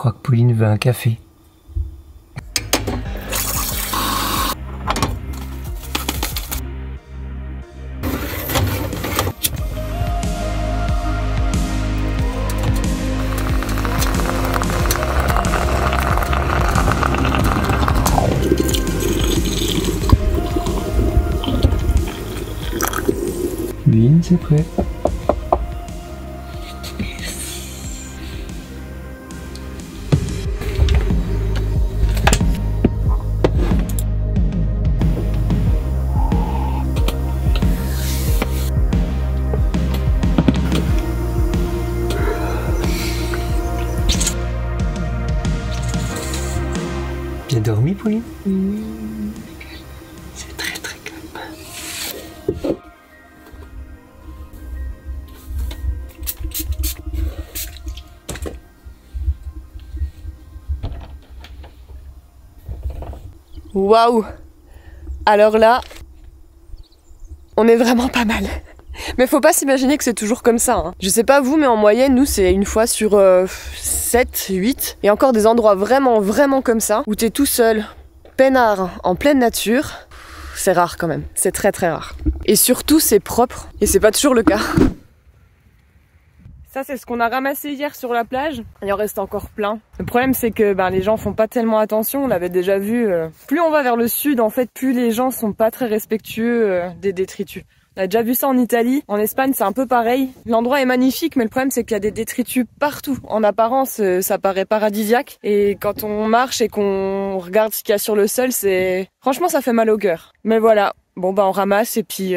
crois que Pauline veut un café. Pauline, c'est prêt. Bien dormi, Pauline? C'est très très calme. Waouh! Alors là, on est vraiment pas mal. Mais faut pas s'imaginer que c'est toujours comme ça, hein. Je sais pas vous, mais en moyenne, nous, c'est une fois sur 7, 8. Et encore des endroits vraiment comme ça, où t'es tout seul, peinard, en pleine nature. C'est rare quand même, c'est très rare. Et surtout, c'est propre, et c'est pas toujours le cas. Ça, c'est ce qu'on a ramassé hier sur la plage. Il en reste encore plein. Le problème, c'est que les gens font pas tellement attention. On l'avait déjà vu. Plus on va vers le sud, en fait, plus les gens sont pas très respectueux des détritus. On a déjà vu ça en Italie. En Espagne, c'est un peu pareil. L'endroit est magnifique, mais le problème, c'est qu'il y a des détritus partout. En apparence, ça paraît paradisiaque. Et quand on marche et qu'on regarde ce qu'il y a sur le sol, franchement, ça fait mal au cœur. Mais voilà. Bon on ramasse et puis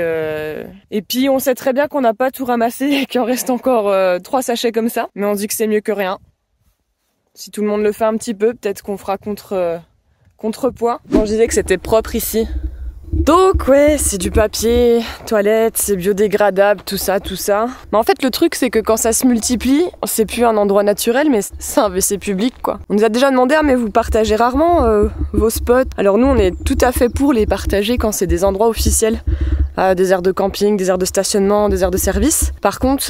on sait très bien qu'on n'a pas tout ramassé et qu'il en reste encore 3 sachets comme ça. Mais on dit que c'est mieux que rien. Si tout le monde le fait un petit peu, peut-être qu'on fera contrepoids. Bon, je disais que c'était propre ici. Donc ouais, c'est du papier, toilette, c'est biodégradable, tout ça. Mais en fait le truc c'est que quand ça se multiplie, c'est plus un endroit naturel mais c'est un WC public quoi. On nous a déjà demandé mais vous partagez rarement vos spots. Alors nous on est tout à fait pour les partager quand c'est des endroits officiels. Des aires de camping, des aires de stationnement, des aires de service. Par contre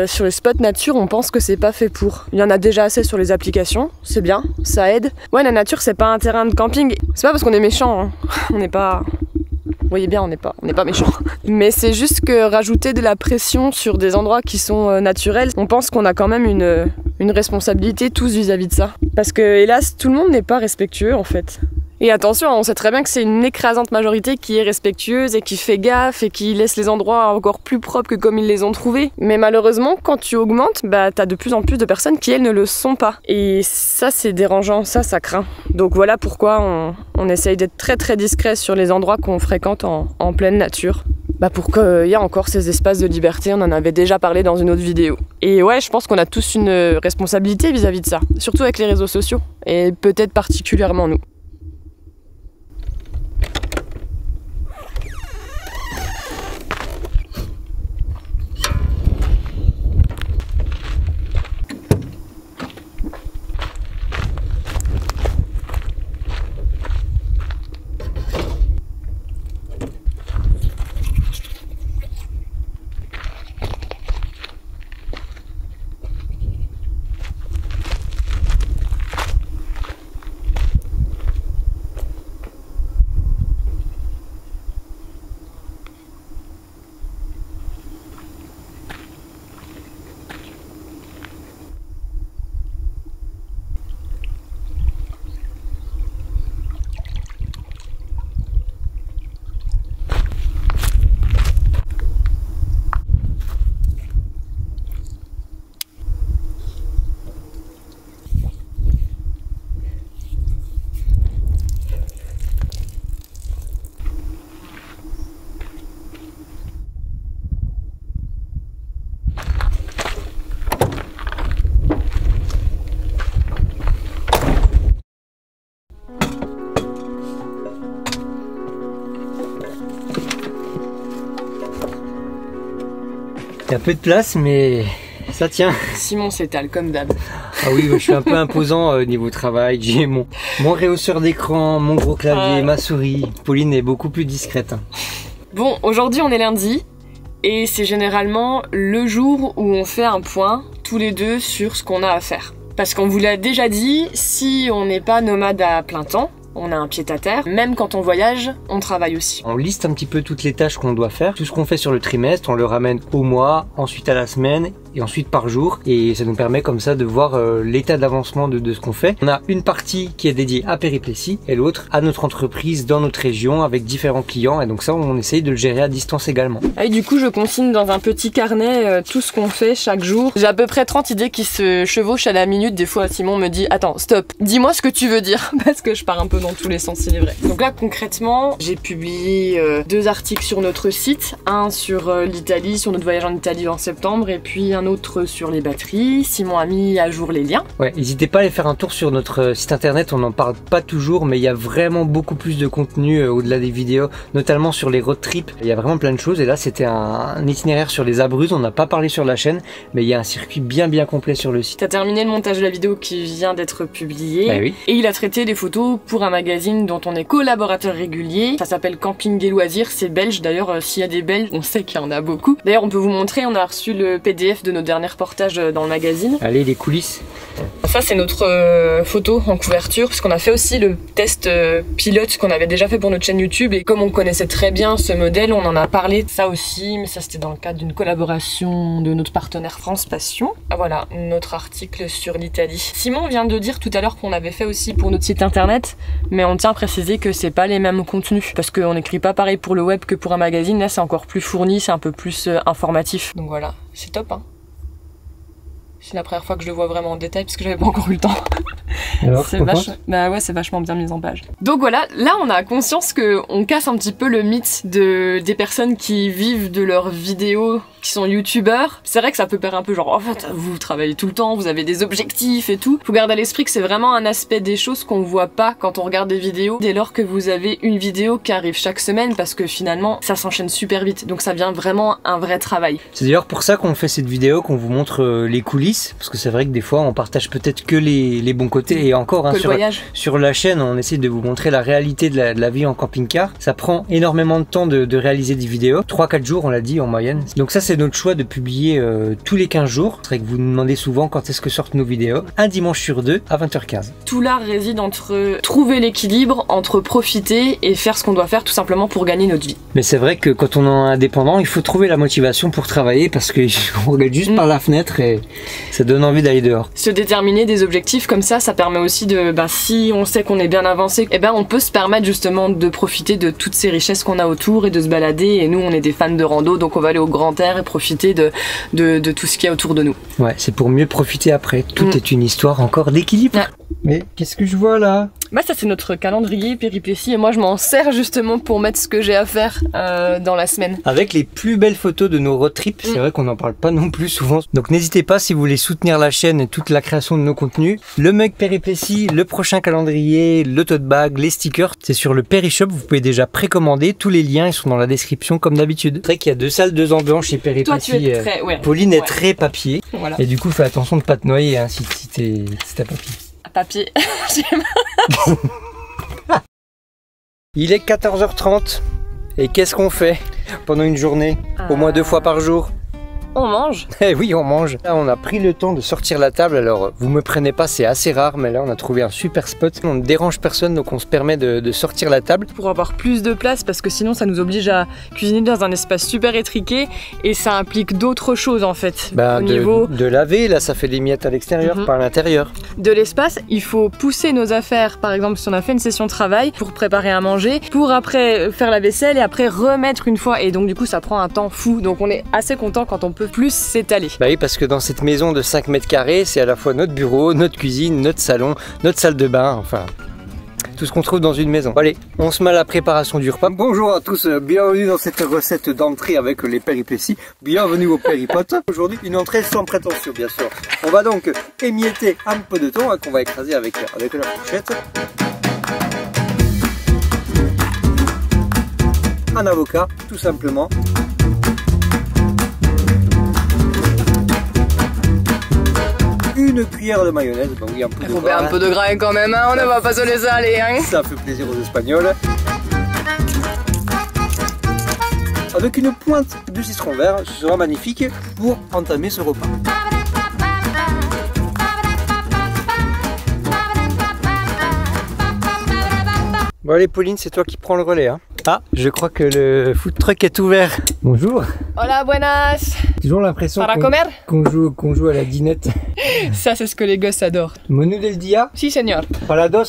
sur les spots nature on pense que c'est pas fait pour. Il y en a déjà assez sur les applications, c'est bien, ça aide. Ouais la nature c'est pas un terrain de camping. C'est pas parce qu'on est méchant, hein. On n'est pas... Vous voyez bien, on n'est pas méchants. Mais c'est juste que rajouter de la pression sur des endroits qui sont naturels, on pense qu'on a quand même une responsabilité tous vis-à-vis de ça. Parce que hélas, tout le monde n'est pas respectueux en fait. Et attention, on sait très bien que c'est une écrasante majorité qui est respectueuse et qui fait gaffe et qui laisse les endroits encore plus propres que comme ils les ont trouvés. Mais malheureusement, quand tu augmentes, t'as de plus en plus de personnes qui, elles, ne le sont pas. Et ça, c'est dérangeant, ça craint. Donc voilà pourquoi on essaye d'être très discret sur les endroits qu'on fréquente en pleine nature. Pour qu'il y ait encore ces espaces de liberté, on en avait déjà parlé dans une autre vidéo. Et ouais, je pense qu'on a tous une responsabilité vis-à-vis de ça, surtout avec les réseaux sociaux, et peut-être particulièrement nous. Il y a peu de place, mais ça tient. Simon s'étale comme d'hab. Ah oui, je suis un peu imposant niveau travail. J'ai mon réhausseur d'écran, mon gros clavier, ma souris. Pauline est beaucoup plus discrète. Bon, aujourd'hui on est lundi et c'est généralement le jour où on fait un point tous les deux sur ce qu'on a à faire. Parce qu'on vous l'a déjà dit, si on n'est pas nomade à plein temps, on a un pied-à-terre. Même quand on voyage, on travaille aussi. On liste un petit peu toutes les tâches qu'on doit faire. Tout ce qu'on fait sur le trimestre, on le ramène au mois, ensuite à la semaine et ensuite par jour. Et ça nous permet comme ça de voir l'état d'avancement de ce qu'on fait. On a une partie qui est dédiée à Périplessis et l'autre à notre entreprise dans notre région avec différents clients. Et donc ça, on essaye de le gérer à distance également. Et du coup, je consigne dans un petit carnet tout ce qu'on fait chaque jour. J'ai à peu près 30 idées qui se chevauchent à la minute. Des fois, Simon me dit « Attends, stop, dis-moi ce que tu veux dire » parce que je pars un peu dans tous les sens, il est vrai. Donc là, concrètement, j'ai publié 2 articles sur notre site. Un sur l'Italie, sur notre voyage en Italie en septembre, et puis un autre sur les batteries. Simon a mis à jour les liens. Ouais, n'hésitez pas à aller faire un tour sur notre site internet, on n'en parle pas toujours, mais il y a vraiment beaucoup plus de contenu au-delà des vidéos, notamment sur les road trips. Il y a vraiment plein de choses, et là c'était un itinéraire sur les Abruzzes, on n'a pas parlé sur la chaîne, mais il y a un circuit bien complet sur le site. T'as terminé le montage de la vidéo qui vient d'être publiée, Bah oui. Et il a traité des photos pour un magazine dont on est collaborateur régulier. Ça s'appelle Camping et Loisirs, c'est belge. D'ailleurs, s'il y a des Belges, on sait qu'il y en a beaucoup. D'ailleurs, on peut vous montrer, on a reçu le PDF de nos derniers reportages dans le magazine. Allez, les coulisses. Ça, c'est notre photo en couverture, parce qu'on a fait aussi le test pilote qu'on avait déjà fait pour notre chaîne YouTube. Et comme on connaissait très bien ce modèle, on en a parlé de ça aussi, mais ça, c'était dans le cadre d'une collaboration de notre partenaire France Passion. Ah, voilà, notre article sur l'Italie. Simon vient de dire tout à l'heure qu'on avait fait aussi pour notre site internet, mais on tient à préciser que c'est pas les mêmes contenus, parce qu'on n'écrit pas pareil pour le web que pour un magazine. Là, c'est encore plus fourni, c'est un peu plus informatif. Donc voilà, c'est top, hein. C'est la première fois que je le vois vraiment en détail parce que j'avais pas encore eu le temps. Alors, Bah ouais, c'est vachement bien mis en page. Donc voilà, là on a conscience que on casse un petit peu le mythe des personnes qui vivent de leurs vidéos, qui sont youtubeurs. C'est vrai que ça peut paraître un peu genre, en fait, vous travaillez tout le temps, vous avez des objectifs et tout. Faut garder à l'esprit que c'est vraiment un aspect des choses qu'on voit pas quand on regarde des vidéos, dès lors que vous avez une vidéo qui arrive chaque semaine, parce que finalement, ça s'enchaîne super vite. Donc ça devient vraiment un vrai travail. C'est d'ailleurs pour ça qu'on fait cette vidéo, qu'on vous montre les coulisses, parce que c'est vrai que des fois on partage peut-être que les bons côtés, et encore hein, sur la chaîne on essaie de vous montrer la réalité de la vie en camping-car. Ça prend énormément de temps de réaliser des vidéos, 3-4 jours on l'a dit en moyenne. Donc ça c'est notre choix de publier tous les 15 jours. C'est vrai que vous nous demandez souvent quand est-ce que sortent nos vidéos, un dimanche sur 2 à 20h15. Tout l'art réside entre trouver l'équilibre, entre profiter et faire ce qu'on doit faire tout simplement pour gagner notre vie. Mais c'est vrai que quand on est indépendant, il faut trouver la motivation pour travailler, parce qu'on regarde juste par la fenêtre et ça donne envie d'aller dehors. Se déterminer des objectifs comme ça permet aussi de, si on sait qu'on est bien avancé, on peut se permettre justement de profiter de toutes ces richesses qu'on a autour et de se balader. Et nous, on est des fans de rando, donc on va aller au grand air et profiter de tout ce qu'il y a autour de nous. Ouais, c'est pour mieux profiter après. Tout est une histoire encore d'équilibre. Ouais. Mais qu'est-ce que je vois là? Bah ça c'est notre calendrier Périplessis, et moi je m'en sers justement pour mettre ce que j'ai à faire dans la semaine. Avec les plus belles photos de nos road trips, c'est vrai qu'on n'en parle pas non plus souvent. Donc n'hésitez pas, si vous voulez soutenir la chaîne et toute la création de nos contenus, le mug Périplessis, le prochain calendrier, le tote bag, les stickers, c'est sur le Périshop, vous pouvez déjà précommander, tous les liens ils sont dans la description comme d'habitude. C'est vrai qu'il y a 2 salles, 2 ambiances chez Périplessis. Toi tu es très, Pauline est très papier, voilà. Et du coup fais attention de pas te noyer hein, si t'as papier. Papier. Il est 14h30 et qu'est-ce qu'on fait pendant une journée, au moins 2 fois par jour? On mange. Eh oui, on mange. Là, on a pris le temps de sortir la table. Alors, vous me prenez pas, c'est assez rare, mais là, on a trouvé un super spot. On ne dérange personne, donc on se permet de sortir la table. Pour avoir plus de place, parce que sinon, ça nous oblige à cuisiner dans un espace super étriqué et ça implique d'autres choses en fait. Au niveau de laver, là, ça fait des miettes à l'extérieur, pas à l'intérieur. De l'espace, il faut pousser nos affaires. Par exemple, si on a fait une session de travail pour préparer à manger, pour après faire la vaisselle et après remettre une fois. Et donc, du coup, ça prend un temps fou. Donc, on est assez content quand on peut plus s'étaler. Bah oui, parce que dans cette maison de 5 mètres carrés, c'est à la fois notre bureau, notre cuisine, notre salon, notre salle de bain, enfin tout ce qu'on trouve dans une maison. Allez, on se met à la préparation du repas. Bonjour à tous, bienvenue dans cette recette d'entrée avec les Périplessis. Bienvenue au Péripote. Aujourd'hui, une entrée sans prétention, bien sûr. On va donc émietter un peu de thon qu'on va écraser avec la fourchette. Un avocat, tout simplement. Une cuillère de mayonnaise, donc oui, un peu de gras. Un peu de gras quand même, hein, on ne va pas se laisser aller. Hein. Ça fait plaisir aux Espagnols. Avec une pointe de citron vert, ce sera magnifique pour entamer ce repas. Bon allez Pauline, c'est toi qui prends le relais. Hein. Ah, je crois que le food truck est ouvert. Bonjour. Hola, buenas. Toujours l'impression qu'on joue à la dinette. Ça, c'est ce que les gosses adorent. Menu del dia? Si, señor. Para dos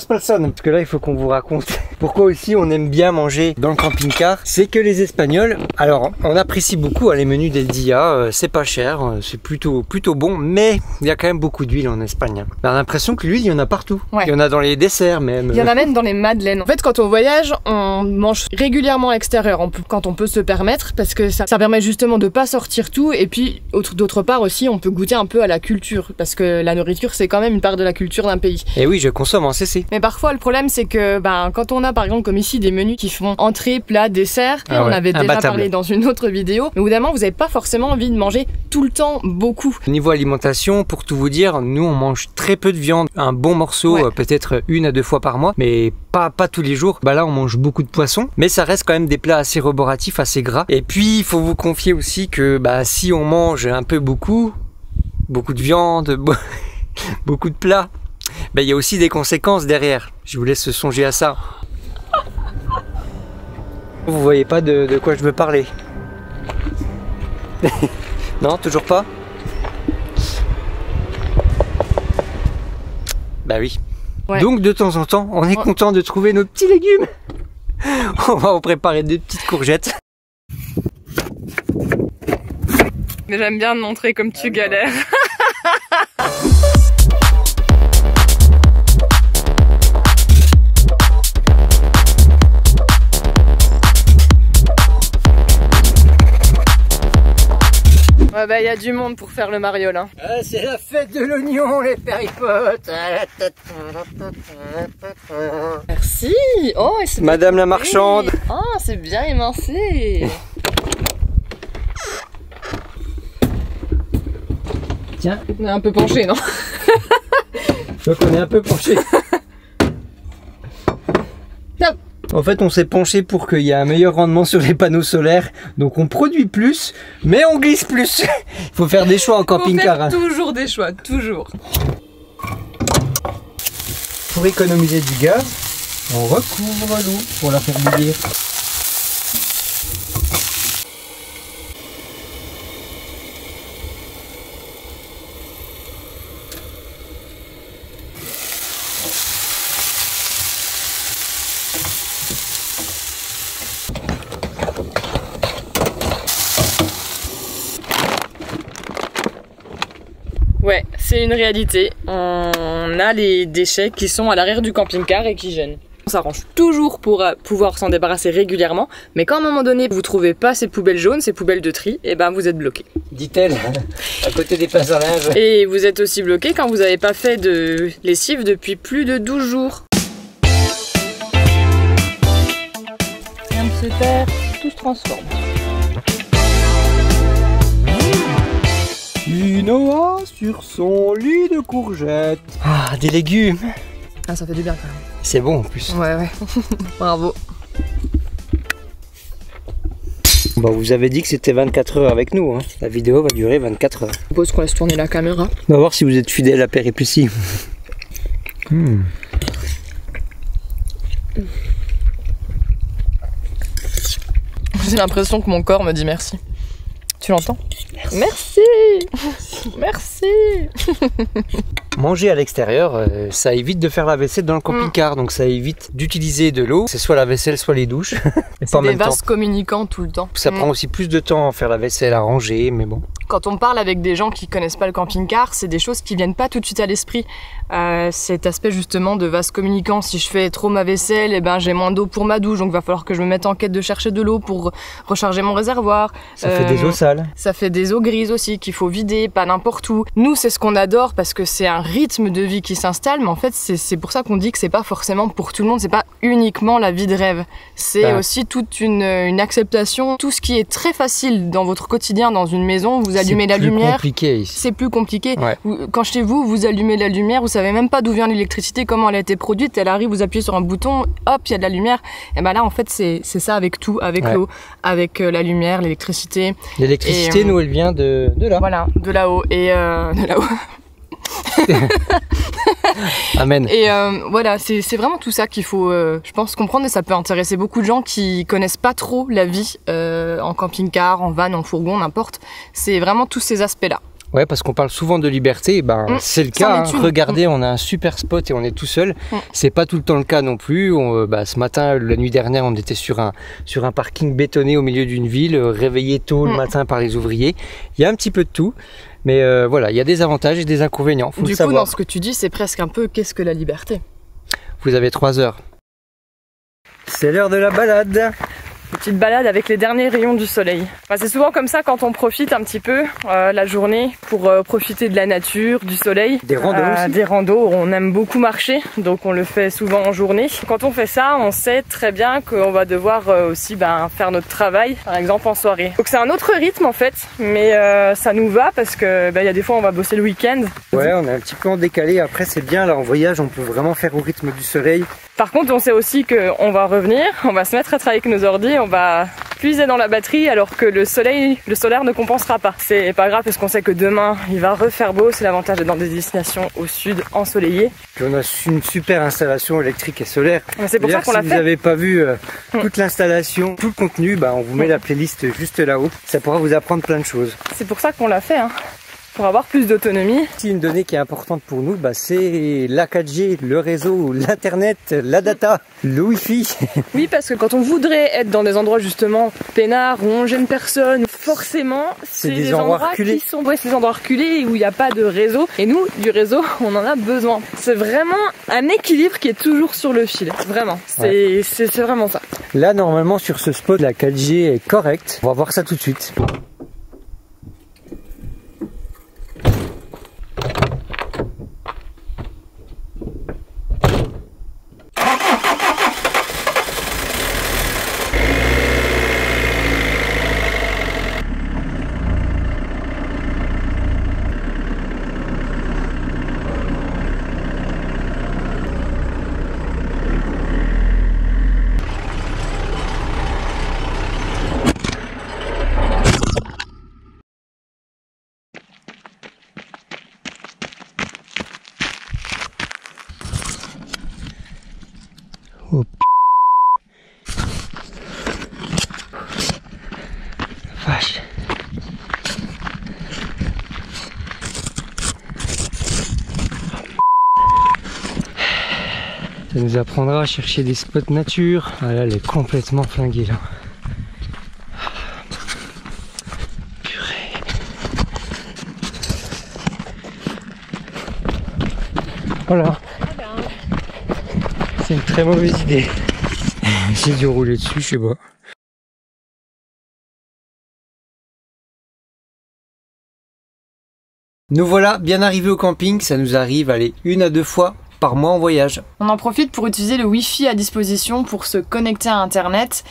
personnes. Parce que là, il faut qu'on vous raconte pourquoi aussi on aime bien manger dans le camping-car. C'est que les Espagnols, alors on apprécie beaucoup les menus del dia. C'est pas cher, c'est plutôt bon, mais il y a quand même beaucoup d'huile en Espagne. On a l'impression que l'huile, il y en a partout. Ouais. Il y en a dans les desserts même. Il y en a même dans les madeleines. En fait, quand on voyage, on mange régulièrement à l'extérieur quand on peut se permettre, parce que ça permet justement de pas sortir tout, et puis d'autre part aussi on peut goûter un peu à la culture, parce que la nourriture c'est quand même une part de la culture d'un pays. Et oui, je consomme en CC. Mais parfois le problème c'est que quand on a par exemple comme ici des menus qui font entrée, plat, dessert, on avait déjà parlé dans une autre vidéo, mais évidemment vous n'avez pas forcément envie de manger tout le temps beaucoup. Niveau alimentation, pour tout vous dire, nous on mange très peu de viande, un bon morceau peut-être 1 à 2 fois par mois, mais pas tous les jours. Là on mange beaucoup de poissons, mais ça reste quand même des plats assez roboratifs, assez gras. Et puis il faut vous confier aussi que si on mange un peu beaucoup de viande, beaucoup de plats, il y a aussi des conséquences derrière. Je vous laisse songer à ça. Vous voyez pas de quoi je veux parler? Non, toujours pas? Bah oui. Ouais. Donc de temps en temps, on est content de trouver nos petits légumes. On va vous préparer des petites courgettes. Mais j'aime bien te montrer comme tu galères. Ouais, y a du monde pour faire le mariole. Hein. C'est la fête de l'oignon, les péripotes. Merci. Oh, et Madame la marchande. Oh, c'est bien émincé. Tiens. On est un peu penché, non? Je crois qu'on est un peu penché. En fait, on s'est penché pour qu'il y ait un meilleur rendement sur les panneaux solaires. Donc on produit plus, mais on glisse plus. Il faut faire des choix en camping-car. Hein. Toujours des choix, toujours. Pour économiser du gaz, on recouvre l'eau pour la faire bouillir. Ouais, c'est une réalité. On a les déchets qui sont à l'arrière du camping-car et qui gênent. On s'arrange toujours pour pouvoir s'en débarrasser régulièrement, mais quand à un moment donné vous trouvez pas ces poubelles jaunes, ces poubelles de tri, et vous êtes bloqué. Dit-elle, à côté des pinces à linge. Et vous êtes aussi bloqué quand vous n'avez pas fait de lessive depuis plus de 12 jours. Rien ne se perd, tout se transforme. Quinoa sur son lit de courgettes. Ah, des légumes. Ah, ça fait du bien quand même. C'est bon en plus. Ouais. Bravo. Vous avez dit que c'était 24 heures avec nous. Hein. La vidéo va durer 24 heures. Je propose qu'on laisse tourner la caméra. On va voir si vous êtes fidèle à Péripétie. J'ai l'impression que mon corps me dit merci. Tu l'entends? Merci. Merci. Manger à l'extérieur, ça évite de faire la vaisselle dans le camping-car, donc ça évite d'utiliser de l'eau, c'est soit la vaisselle, soit les douches. C'est des vases communicants tout le temps. Ça prend aussi plus de temps à faire la vaisselle, à ranger, mais bon. Quand on parle avec des gens qui connaissent pas le camping-car, c'est des choses qui viennent pas tout de suite à l'esprit. Cet aspect justement de vase communicant, si je fais trop ma vaisselle, j'ai moins d'eau pour ma douche, donc il va falloir que je me mette en quête de chercher de l'eau pour recharger mon réservoir. Ça fait des eaux sales. Ça fait des eaux grises aussi qu'il faut vider, pas n'importe où. Nous, c'est ce qu'on adore parce que c'est un rythme de vie qui s'installe, mais en fait, c'est pour ça qu'on dit que c'est pas forcément pour tout le monde, c'est pas uniquement la vie de rêve. C'est aussi toute une acceptation. Tout ce qui est très facile dans votre quotidien, dans une maison, vous allumez la lumière. C'est plus compliqué. Ouais. Quand chez vous, vous allumez la lumière, vous savez même pas d'où vient l'électricité, comment elle a été produite, elle arrive, vous appuyez sur un bouton, hop, il y a de la lumière. Et là, en fait, c'est ça avec tout, avec l'eau, avec la lumière, l'électricité. L'électricité, nous, elle vient de là. Voilà, de là-haut. Et de là-haut. Amen. Et voilà, c'est vraiment tout ça qu'il faut, je pense, comprendre, et ça peut intéresser beaucoup de gens qui connaissent pas trop la vie en camping-car, en van, en fourgon, n'importe. C'est vraiment tous ces aspects-là. Ouais, parce qu'on parle souvent de liberté, et ben c'est le cas. Regardez, on a un super spot et on est tout seul. C'est pas tout le temps le cas non plus. Ce matin, la nuit dernière, on était sur un parking bétonné au milieu d'une ville, réveillé tôt le matin par les ouvriers. Il y a un petit peu de tout, mais voilà, il y a des avantages et des inconvénients. Faut le savoir. Du coup, dans ce que tu dis, c'est presque un peu qu'est-ce que la liberté? Vous avez 3 heures. C'est l'heure de la balade. Petite balade avec les derniers rayons du soleil. Enfin, c'est souvent comme ça quand on profite un petit peu la journée pour profiter de la nature, du soleil. Des randos aussi. Des randos, on aime beaucoup marcher, donc on le fait souvent en journée. Quand on fait ça, on sait très bien qu'on va devoir aussi faire notre travail, par exemple en soirée. Donc c'est un autre rythme en fait, mais ça nous va parce que y a des fois on va bosser le week-end. Ouais, on est un petit peu en décalé. Après c'est bien, là en voyage on peut vraiment faire au rythme du soleil. Par contre, on sait aussi qu'on va revenir, on va se mettre à travailler avec nos ordi, on va puiser dans la batterie alors que le solaire ne compensera pas. C'est pas grave parce qu'on sait que demain il va refaire beau, c'est l'avantage d'être dans des destinations au sud ensoleillées. Puis on a une super installation électrique et solaire. C'est pour ça qu'on l'a fait. Si vous n'avez pas vu toute l'installation, tout le contenu, on vous met la playlist juste là-haut. Ça pourra vous apprendre plein de choses. C'est pour ça qu'on l'a fait. Pour avoir plus d'autonomie. Une donnée qui est importante pour nous, c'est la 4G, le réseau, l'internet, la data, le wifi. Oui, parce que quand on voudrait être dans des endroits justement peinards où on gêne personne, forcément c'est des endroits reculés. Qui sont des endroits reculés où il n'y a pas de réseau. Et nous, du réseau, on en a besoin. C'est vraiment un équilibre qui est toujours sur le fil. Vraiment, c'est vraiment ça. Là, normalement, sur ce spot, la 4G est correcte. On va voir ça tout de suite. Oh vache. Ça nous apprendra à chercher des spots nature. Ah là, elle est complètement flinguée là. Purée. Voilà. C'est une très mauvaise idée. J'ai dû rouler dessus, je sais pas. Nous voilà bien arrivés au camping. Ça nous arrive, allez, 1 à 2 fois par mois en voyage. On en profite pour utiliser le Wi-Fi à disposition pour se connecter à internet,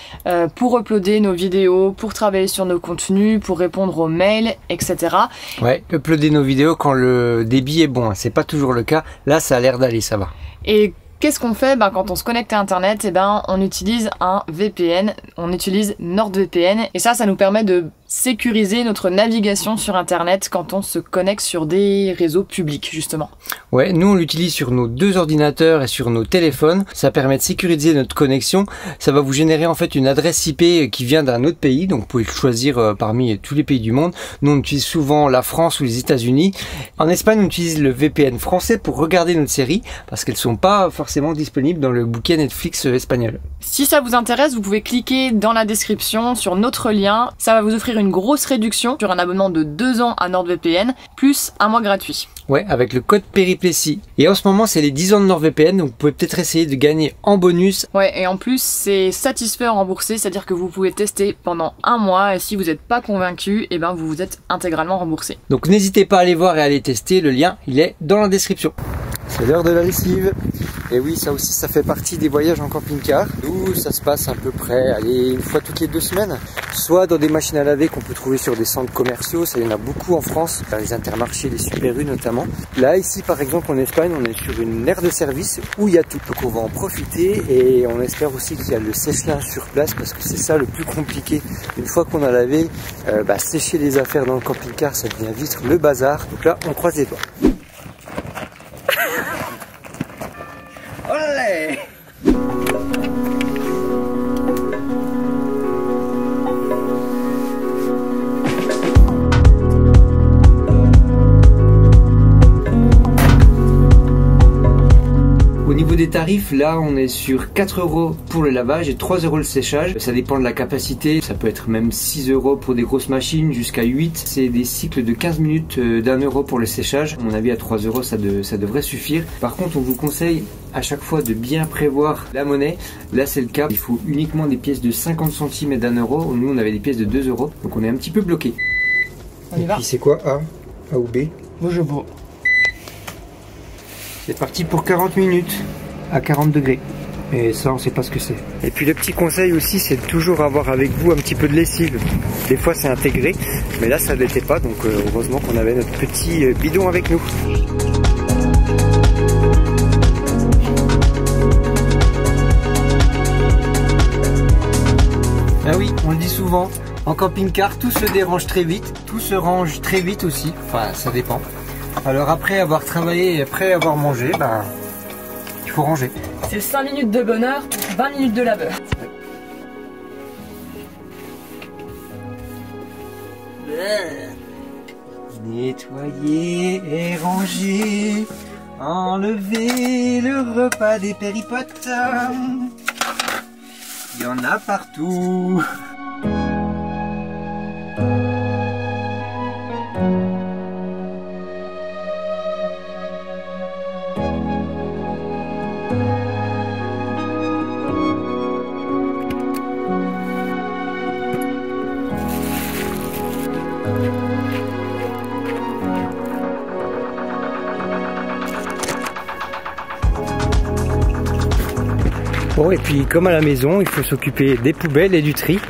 pour uploader nos vidéos, pour travailler sur nos contenus, pour répondre aux mails, etc. Ouais, uploader nos vidéos quand le débit est bon, c'est pas toujours le cas. Là, ça a l'air d'aller, ça va. Et qu'est-ce qu'on fait quand on se connecte à internet? On utilise un VPN, on utilise NordVPN, et ça nous permet de sécuriser notre navigation sur internet quand on se connecte sur des réseaux publics justement. Ouais, nous on l'utilise sur nos 2 ordinateurs et sur nos téléphones. Ça permet de sécuriser notre connexion. Ça va vous générer en fait une adresse IP qui vient d'un autre pays, donc vous pouvez choisir parmi tous les pays du monde. Nous on utilise souvent la France ou les États-Unis. En Espagne on utilise le VPN français pour regarder notre série parce qu'elles sont pas forcément disponibles dans le bouquet Netflix espagnol. Si ça vous intéresse, vous pouvez cliquer dans la description sur notre lien. Ça va vous offrir une grosse réduction sur un abonnement de 2 ans à NordVPN, plus 1 mois gratuit. Ouais, avec le code Périplétie. Et en ce moment, c'est les 10 ans de NordVPN, donc vous pouvez peut-être essayer de gagner en bonus. Ouais, et en plus, c'est satisfait remboursé, c'est-à-dire que vous pouvez tester pendant 1 mois, et si vous n'êtes pas convaincu, vous vous êtes intégralement remboursé. Donc n'hésitez pas à aller voir et à aller tester, le lien, il est dans la description. C'est l'heure de la lessive. Et oui, ça aussi, ça fait partie des voyages en camping-car. Nous, ça se passe à peu près, allez, 1 fois toutes les 2 semaines. Soit dans des machines à laver qu'on peut trouver sur des centres commerciaux, ça y en a beaucoup en France, dans les intermarchés, les Super U notamment. Là, ici, par exemple, en Espagne, on est sur une aire de service où il y a tout. Donc on va en profiter et on espère aussi qu'il y a le sèche-linge sur place parce que c'est ça le plus compliqué. Une fois qu'on a lavé, sécher les affaires dans le camping-car, ça devient vite le bazar. Donc là, on croise les doigts. des tarifs, là on est sur 4 € pour le lavage et 3 € le séchage. Ça dépend de la capacité, ça peut être même 6 € pour des grosses machines jusqu'à 8. C'est des cycles de 15 minutes d'1 € pour le séchage. À mon avis à 3 € ça devrait suffire. Par contre on vous conseille à chaque fois de bien prévoir la monnaie. Là c'est le cas, il faut uniquement des pièces de 50 centimes et d'1 €. Nous on avait des pièces de 2 €, donc on est un petit peu bloqué. Et puis c'est quoi A ou B? Moi je bois. C'est parti pour 40 minutes à 40 degrés. Et ça, on sait pas ce que c'est. Et puis le petit conseil aussi, c'est de toujours avoir avec vous un petit peu de lessive. Des fois, c'est intégré, mais là, ça ne l'était pas. Donc, heureusement qu'on avait notre petit bidon avec nous. Ah oui, on le dit souvent. En camping-car, tout se dérange très vite. Tout se range très vite aussi. Enfin, ça dépend. Alors après avoir travaillé et après avoir mangé, ben, il faut ranger. C'est 5 minutes de bonheur pour 20 minutes de labeur. Nettoyer et ranger, enlever le repas des péripotes. Il y en a partout. Bon, et puis comme à la maison, il faut s'occuper des poubelles et du tri.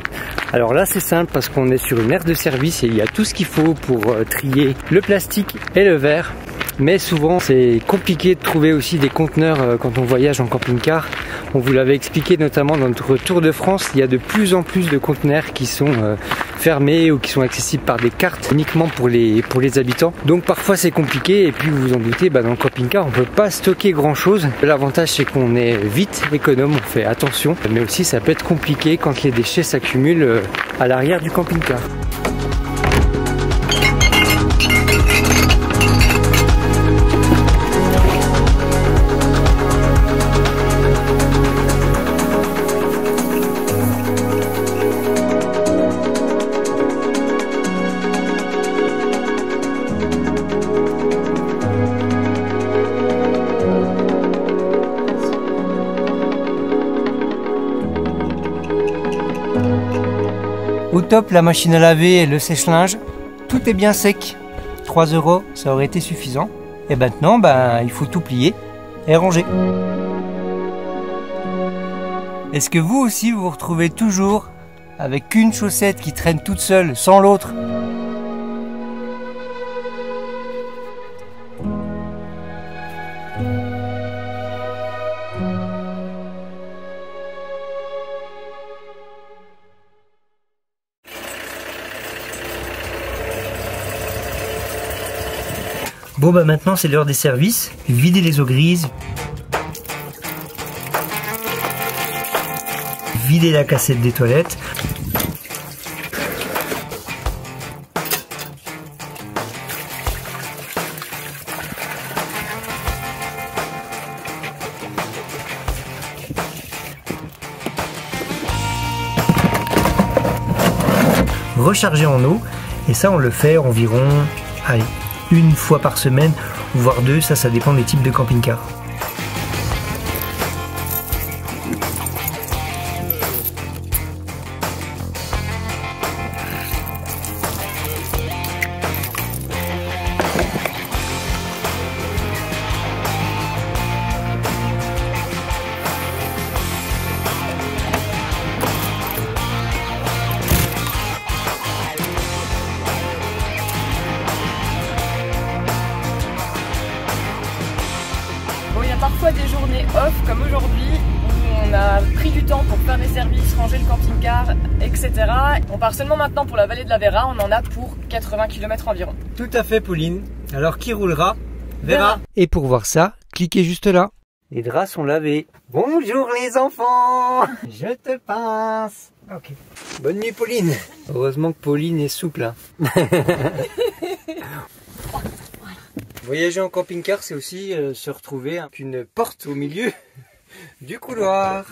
Alors là c'est simple parce qu'on est sur une aire de service et il y a tout ce qu'il faut pour trier le plastique et le verre. Mais souvent c'est compliqué de trouver aussi des conteneurs quand on voyage en camping-car. On vous l'avait expliqué notamment dans notre tour de France, il y a de plus en plus de conteneurs qui sont fermés ou qui sont accessibles par des cartes uniquement pour les habitants. Donc parfois c'est compliqué et puis vous vous en doutez, dans le camping-car on peut pas stocker grand chose. L'avantage c'est qu'on est vite économe, on fait attention, mais aussi ça peut être compliqué quand les déchets s'accumulent à l'arrière du camping-car. Au top, la machine à laver et le sèche-linge, tout est bien sec. 3 €, ça aurait été suffisant. Et maintenant, il faut tout plier et ranger. Est-ce que vous aussi, vous vous retrouvez toujours avec une chaussette qui traîne toute seule, sans l'autre ? Bon maintenant c'est l'heure des services, vider les eaux grises, vider la cassette des toilettes, recharger en eau, et ça on le fait environ, allez, une fois par semaine, voire deux, ça dépend des types de camping-car. Parfois des journées off comme aujourd'hui où on a pris du temps pour faire des services, ranger le camping-car, etc. On part seulement maintenant pour la vallée de la Vera, on en a pour 80 km environ. Tout à fait Pauline, alors qui roulera? Vera. Et pour voir ça, cliquez juste là. Les draps sont lavés. Bonjour les enfants. Je te pince. Ok. Bonne nuit Pauline. Heureusement que Pauline est souple. Hein. Voyager en camping-car, c'est aussi se retrouver avec une porte au milieu du couloir.